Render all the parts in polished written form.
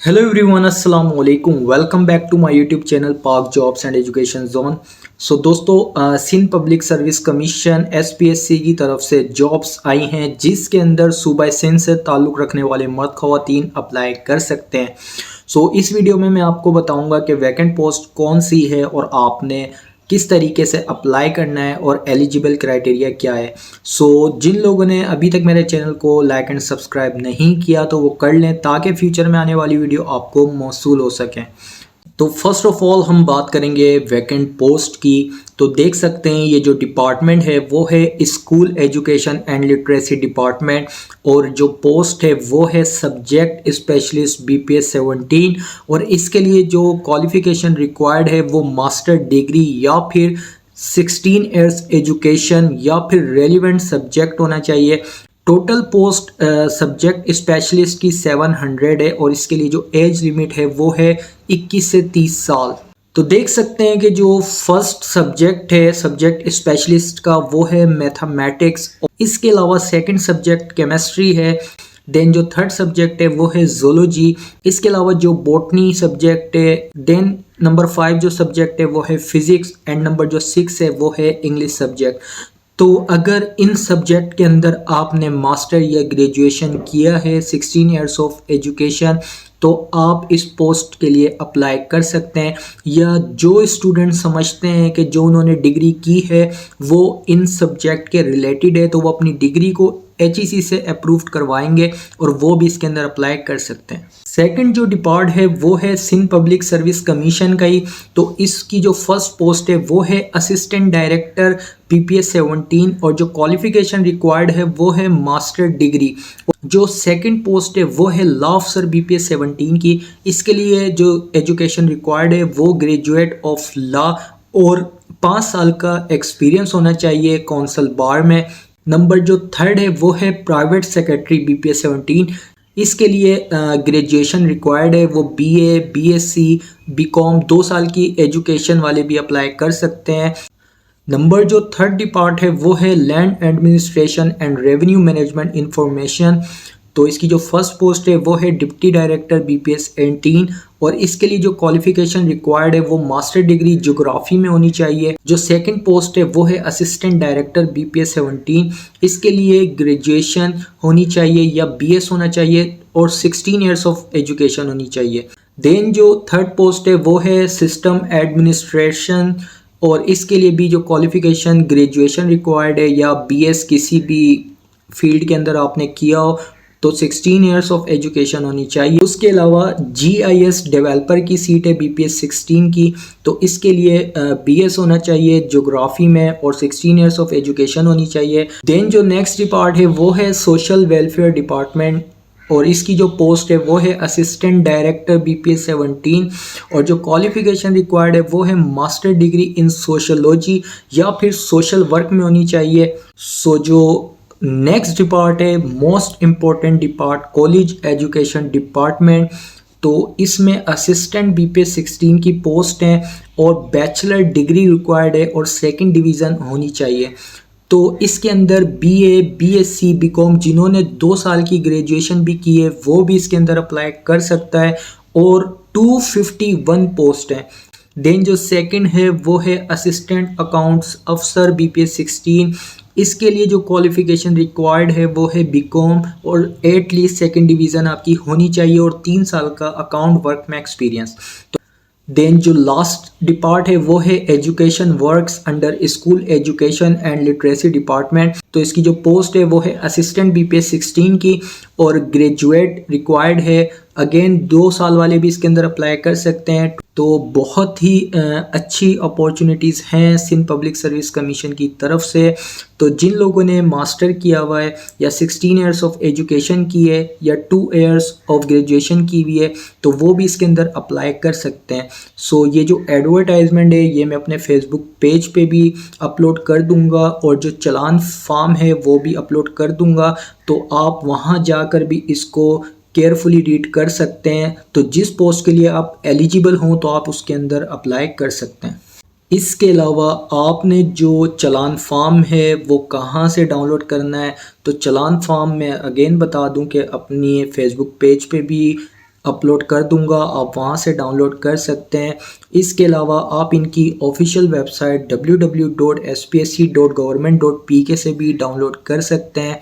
Hello everyone, अस्सलाम वालेकुम। Welcome back to my YouTube channel Pak jobs and education zone. So दोस्तों, Sindh public service commission SPSC की तरफ से जॉब्स आई हैं जिसके अंदर सूबा सिंध से ताल्लुक़ रखने वाले मर्द ख़वातीन अप्लाई कर सकते हैं। इस वीडियो में मैं आपको बताऊंगा कि वैकेंट पोस्ट कौन सी है और आपने किस तरीके से अप्लाई करना है और एलिजिबल क्राइटेरिया क्या है। जिन लोगों ने अभी तक मेरे चैनल को लाइक एंड सब्सक्राइब नहीं किया तो वो कर लें ताकि फ्यूचर में आने वाली वीडियो आपको मौसूल हो सकें। तो फर्स्ट ऑफ ऑल हम बात करेंगे वैकेंट पोस्ट की। तो देख सकते हैं ये जो डिपार्टमेंट है वो है school education and literacy department, और जो पोस्ट है वो है सब्जेक्ट स्पेशलिस्ट बीपीएस 17। और इसके लिए जो क्वालिफिकेशन रिक्वायर्ड है वो मास्टर डिग्री या फिर 16 ईयर्स एजुकेशन या फिर रेलिवेंट सब्जेक्ट होना चाहिए। टोटल पोस्ट सब्जेक्ट स्पेशलिस्ट की 700 है और इसके लिए जो एज लिमिट है वो है 21 से 30 साल। तो देख सकते हैं कि जो फर्स्ट सब्जेक्ट है सब्जेक्ट स्पेशलिस्ट का वो है मैथमेटिक्स, इसके अलावा सेकंड सब्जेक्ट केमिस्ट्री है। देन जो थर्ड सब्जेक्ट है वो है जोलॉजी, इसके अलावा जो बॉटनी सब्जेक्ट है। देन नंबर 5 जो सब्जेक्ट है वो है फिजिक्स एंड नंबर जो 6 है वो है इंग्लिश सब्जेक्ट। तो अगर इन सब्जेक्ट के अंदर आपने मास्टर या ग्रेजुएशन किया है 16 इयर्स ऑफ एजुकेशन तो आप इस पोस्ट के लिए अप्लाई कर सकते हैं। या जो स्टूडेंट समझते हैं कि जो उन्होंने डिग्री की है वो इन सब्जेक्ट के रिलेटेड है तो वो अपनी डिग्री को HEC से अप्रूव्ड करवाएंगे और वो भी इसके अंदर अप्लाई कर सकते हैं। सेकंड जो डिपार्ट है वो है सिंध पब्लिक सर्विस कमीशन का ही। तो इसकी जो फर्स्ट पोस्ट है वो है असिस्टेंट डायरेक्टर PPS 17 और जो क्वालिफिकेशन रिक्वायर्ड है वो है मास्टर डिग्री। जो सेकंड पोस्ट है वो है लॉ ऑफिसर BPS 17 की। इसके लिए जो एजुकेशन रिक्वायर्ड है वो ग्रेजुएट ऑफ लॉ और 5 साल का एक्सपीरियंस होना चाहिए कौंसल बार में। नंबर जो थर्ड है वो है प्राइवेट सेक्रेटरी BPS 17। इसके लिए ग्रेजुएशन रिक्वायर्ड है, वो BA BSc BCom 2 साल की एजुकेशन वाले भी अप्लाई कर सकते हैं। नंबर जो थर्ड डिपार्ट है वो है land administration and revenue management information. तो इसकी जो फर्स्ट पोस्ट है वो है डिप्टी डायरेक्टर BPS 18 और इसके लिए जो क्वालिफिकेशन रिक्वायर्ड है वो मास्टर डिग्री ज्योग्राफी में होनी चाहिए। जो सेकंड पोस्ट है वो है असिस्टेंट डायरेक्टर BPS 17। इसके लिए ग्रेजुएशन होनी चाहिए या BS होना चाहिए और 16 इयर्स ऑफ एजुकेशन होनी चाहिए। देन जो थर्ड पोस्ट है वो है सिस्टम एडमिनिस्ट्रेशन और इसके लिए भी जो क्वालिफिकेशन ग्रेजुएशन रिक्वायर्ड है या BS किसी भी फील्ड के अंदर आपने किया हो तो 16 इयर्स ऑफ एजुकेशन होनी चाहिए। उसके अलावा GIS डेवलपर की सीट है BPS 16 की, तो इसके लिए BS होना चाहिए ज्योग्राफी में और 16 इयर्स ऑफ एजुकेशन होनी चाहिए। देन जो नेक्स्ट डिपार्ट है वो है सोशल वेलफेयर डिपार्टमेंट और इसकी जो पोस्ट है वो है असिस्टेंट डायरेक्टर BPS 17 और जो क्वालिफिकेशन रिक्वायर्ड है वो है मास्टर डिग्री इन सोशोलॉजी या फिर सोशल वर्क में होनी चाहिए। जो नेक्स्ट डिपार्ट है most important depart college education department. तो इसमें असिस्टेंट BPS 16 की पोस्ट है और बैचलर डिग्री रिक्वायर्ड है और सेकंड डिवीज़न होनी चाहिए। तो इसके अंदर BA BSc BCom जिन्होंने 2 साल की ग्रेजुएशन भी की है वो भी इसके अंदर अप्लाई कर सकता है और 251 पोस्ट है। देन जो सेकंड है वो है असिस्टेंट अकाउंट्स अफसर BPS 16। इसके लिए जो क्वालिफिकेशन रिक्वायर्ड है वो है BCom और एटलीस्ट सेकंड डिवीज़न आपकी होनी चाहिए और 3 साल का अकाउंट वर्क में एक्सपीरियंस। देन जो लास्ट डिपार्ट है वो है education works under school education and literacy department. तो इसकी जो पोस्ट है वो है असिस्टेंट BPS 16 की और ग्रेजुएट रिक्वायर्ड है। अगेन 2 साल वाले भी इसके अंदर अप्लाई कर सकते हैं। तो बहुत ही अच्छी अपॉर्चुनिटीज़ हैं सिंध पब्लिक सर्विस कमीशन की तरफ से। तो जिन लोगों ने मास्टर किया हुआ है या 16 इयर्स ऑफ एजुकेशन की है या 2 इयर्स ऑफ ग्रेजुएशन की हुई है तो वो भी इसके अंदर अप्लाई कर सकते हैं। ये जो एडवर्टाइजमेंट है ये मैं अपने फेसबुक पेज पे भी अपलोड कर दूंगा और जो चलान फॉर्म है वो भी अपलोड कर दूंगा, तो आप वहाँ जाकर भी इसको केयरफुली रीड कर सकते हैं। तो जिस पोस्ट के लिए आप एलिजिबल हों तो आप उसके अंदर अप्लाई कर सकते हैं। इसके अलावा आपने जो चलान फॉर्म है वो कहाँ से डाउनलोड करना है, तो चलान फॉर्म मैं अगेन बता दूं कि अपनी फेसबुक पेज पे भी अपलोड कर दूंगा, आप वहां से डाउनलोड कर सकते हैं। इसके अलावा आप इनकी ऑफिशियल वेबसाइट www.spsc.government.pk से भी डाउनलोड कर सकते हैं।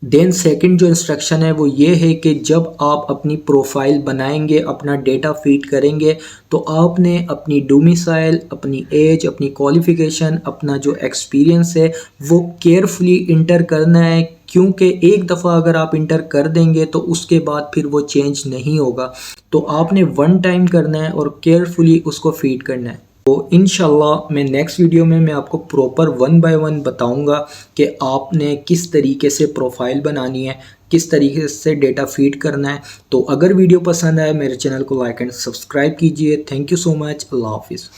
देन सेकंड जो इंस्ट्रक्शन है वो ये है कि जब आप अपनी प्रोफाइल बनाएंगे, अपना डेटा फीड करेंगे, तो आपने अपनी डोमिसाइल, अपनी एज, अपनी क्वालिफ़िकेशन, अपना जो एक्सपीरियंस है वो केयरफुली इंटर करना है, क्योंकि एक दफ़ा अगर आप इंटर कर देंगे तो उसके बाद फिर वो चेंज नहीं होगा। तो आपने वन टाइम करना है और केयरफुली उसको फीड करना है। तो इंशाल्लाह मैं नेक्स्ट वीडियो में मैं आपको प्रॉपर वन बाय वन बताऊंगा कि आपने किस तरीके से प्रोफाइल बनानी है, किस तरीके से डेटा फीड करना है। तो अगर वीडियो पसंद आए मेरे चैनल को लाइक एंड सब्सक्राइब कीजिए। Thank you so much. अल्लाह हाफिज़।